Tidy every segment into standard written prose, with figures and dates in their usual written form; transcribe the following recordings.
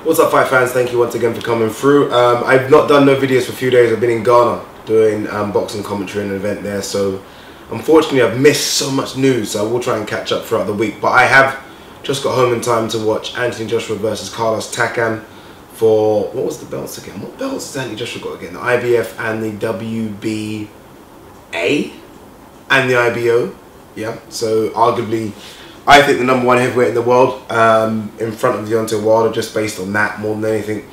What's up, fight fans? Thank you once again for coming through. I've not done no videos for a few days. I've been in Ghana doing boxing commentary and an event there, so unfortunately I've missed so much news, so I will try and catch up throughout the week. But I have just got home in time to watch Anthony Joshua versus Carlos Takam for, what was the belts again? What belts has Anthony Joshua got again? The IBF and the WBA and the IBO. Yeah, so arguably I think the #1 heavyweight in the world, in front of Deontay Wilder, just based on that more than anything.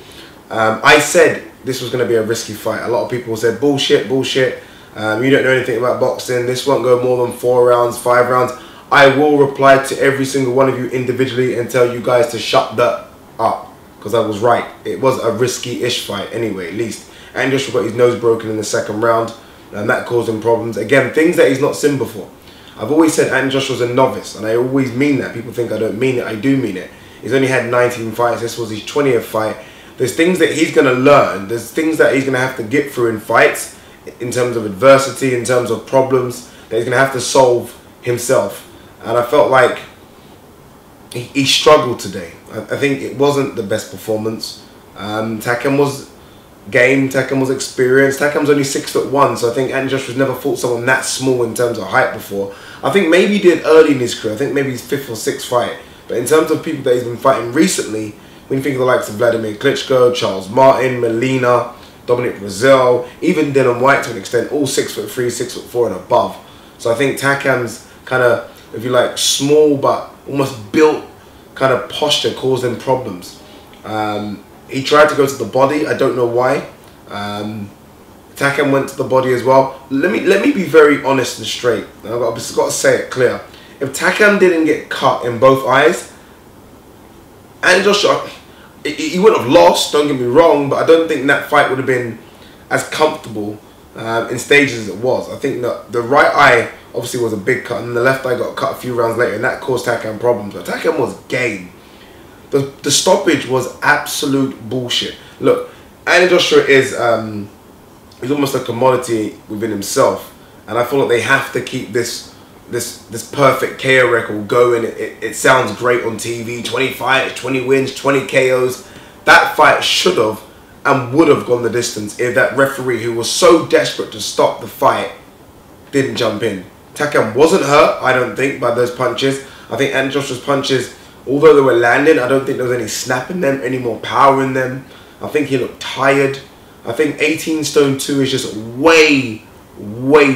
I said this was going to be a risky fight. A lot of people said, bullshit, bullshit. You don't know anything about boxing. This won't go more than 4 rounds, 5 rounds. I will reply to every single one of you individually and tell you guys to shut that up, because I was right. It was a risky-ish fight anyway, at least. And Joshua got his nose broken in the 2nd round, and that caused him problems. Again, things that he's not seen before. I've always said Anthony Joshua's a novice, and I always mean that. People think I don't mean it. I do mean it. He's only had 19 fights. This was his 20th fight. There's things that he's going to learn. There's things that he's going to have to get through in fights, in terms of adversity, in terms of problems that he's going to have to solve himself. And I felt like he struggled today. I think it wasn't the best performance. Takam was game. Takam was experienced. Takam's only 6'1", so I think Anthony Joshua's never fought someone that small in terms of height before. I think maybe he did early in his career. I think maybe his 5th or 6th fight. But in terms of people that he's been fighting recently, when you think of the likes of Vladimir Klitschko, Charles Martin, Molina, Dominic Brazil, even Dylan White to an extent, all 6'3", 6'4" and above. So I think Takam's kind of, if you like, small but almost built kind of posture caused him problems. He tried to go to the body. I don't know why. Takam went to the body as well. Let me be very honest and straight. I've got to say it clear. If Takam didn't get cut in both eyes, and Joshua, he wouldn't have lost. Don't get me wrong, but I don't think that fight would have been as comfortable in stages as it was. I think that the right eye obviously was a big cut, and the left eye got cut a few rounds later, and that caused Takam problems. But Takam was game. The stoppage was absolute bullshit. Look, Anthony Joshua is he's almost a commodity within himself, and I feel like they have to keep this perfect KO record going. It sounds great on TV. 20 fights, 20 wins, 20 KOs. That fight should have and would have gone the distance if that referee, who was so desperate to stop the fight, didn't jump in. Takam wasn't hurt, I don't think, by those punches. I think Anthony Joshua's punches, although they were landing, I don't think there was any snap in them, any more power in them. I think he looked tired. I think 18 stone 2 is just way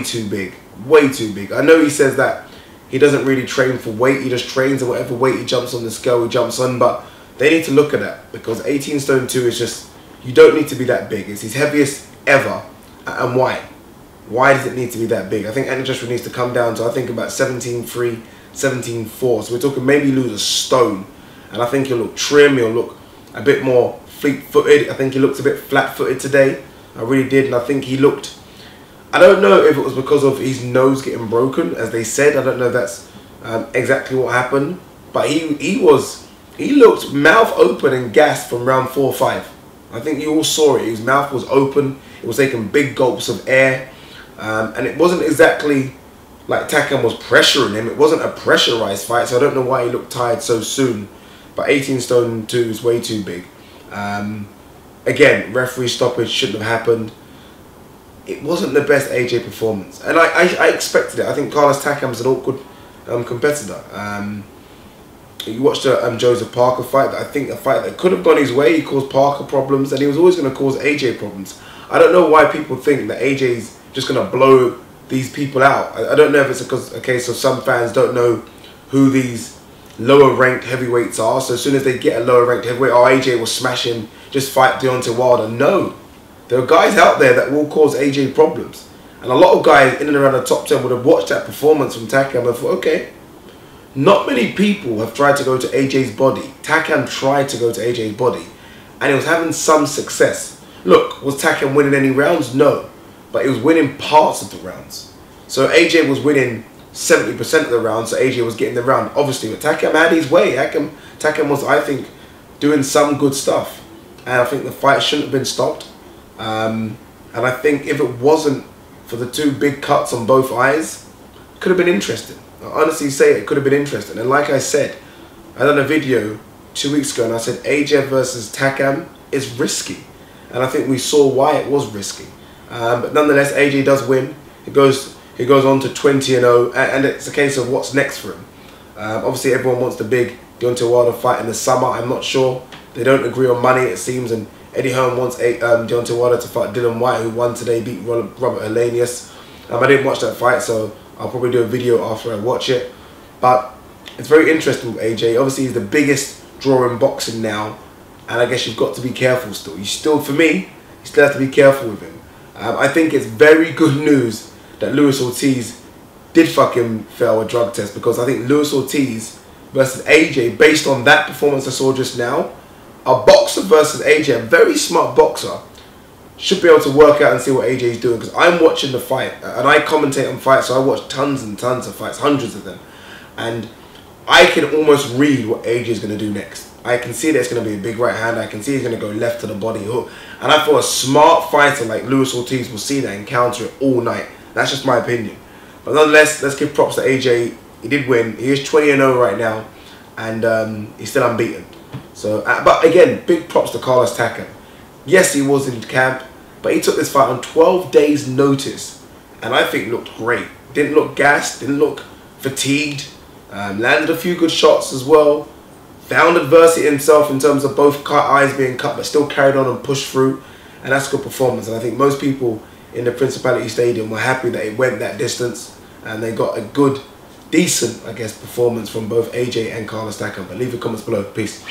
too big. Way too big. I know he says that he doesn't really train for weight. He just trains, and whatever weight he jumps on the scale, he jumps on. But they need to look at that, because 18 stone 2 is just, you don't need to be that big. It's his heaviest ever. And why? Why does it need to be that big? I think Anthony Joshua needs to come down to, I think, about 17.3, 17.4. So we're talking maybe lose a stone. And I think he'll look trim. He'll look a bit more fleet-footed. I think he looked a bit flat-footed today. I really did. And I think he looked, I don't know if it was because of his nose getting broken, as they said. I don't know if that's exactly what happened. But he looked mouth open and gassed from round 4 or 5. I think you all saw it. His mouth was open. It was taking big gulps of air. And it wasn't exactly like Takam was pressuring him. It wasn't a pressurized fight, so I don't know why he looked tired so soon. But 18 stone 2 is way too big. Again, referee stoppage shouldn't have happened. It wasn't the best AJ performance, and I expected it. I think Carlos Takam's an awkward competitor. You watched the Joseph Parker fight. I think a fight that could have gone his way. He caused Parker problems, and he was always going to cause AJ problems. I don't know why people think that AJ's just going to blow these people out. I don't know if it's a case of some fans don't know who these lower ranked heavyweights are. So as soon as they get a lower ranked heavyweight, oh, AJ will smash him, just fight Deontay Wilder. No. There are guys out there that will cause AJ problems. And a lot of guys in and around the top 10 would have watched that performance from Takam and thought, okay, not many people have tried to go to AJ's body. Takam tried to go to AJ's body, and he was having some success. Look, was Takam winning any rounds? No. But he was winning parts of the rounds. So AJ was winning 70% of the rounds, so AJ was getting the round, obviously. But Takam had his way. Takam was, I think, doing some good stuff. And I think the fight shouldn't have been stopped. And I think if it wasn't for the 2 big cuts on both eyes, it could have been interesting. I honestly say it could have been interesting. And like I said, I done a video 2 weeks ago, and I said AJ versus Takam is risky, and I think we saw why it was risky. But nonetheless, AJ does win. He goes on to 20-0, and it's a case of what's next for him. Obviously, everyone wants the big Deontay Wilder fight in the summer. I'm not sure. They don't agree on money, it seems, and Eddie Hearn wants Deontay Wilder to fight Dylan White, who won today, beat Robert Helenius. I didn't watch that fight, so I'll probably do a video after I watch it. But it's very interesting with AJ. Obviously, he's the biggest draw in boxing now, and I guess you've got to be careful still. For me, you still have to be careful with him. I think it's very good news that Luis Ortiz did fucking fail a drug test, because I think Luis Ortiz versus AJ, based on that performance I saw just now, a boxer versus AJ, a very smart boxer, should be able to work out and see what AJ is doing. Because I'm watching the fight, and I commentate on fights, so I watch tons and tons of fights, hundreds of them, and I can almost read what AJ is going to do next. I can see that it's going to be a big right hand. I can see he's going to go left to the body hook. And I thought a smart fighter like Luis Ortiz will see that and counter it all night. That's just my opinion. But nonetheless, let's give props to AJ. He did win. He is 20-0 right now, and he's still unbeaten. So, but again, big props to Carlos Takam. Yes, he was in camp, but he took this fight on 12 days' notice, and I think looked great. Didn't look gassed, didn't look fatigued. Landed a few good shots as well. Found adversity himself in terms of both eyes being cut, but still carried on and pushed through, and that's a good performance. And I think most people in the Principality Stadium were happy that it went that distance, and they got a good, decent, I guess, performance from both AJ and Carlos Takam. But leave your comments below. Peace.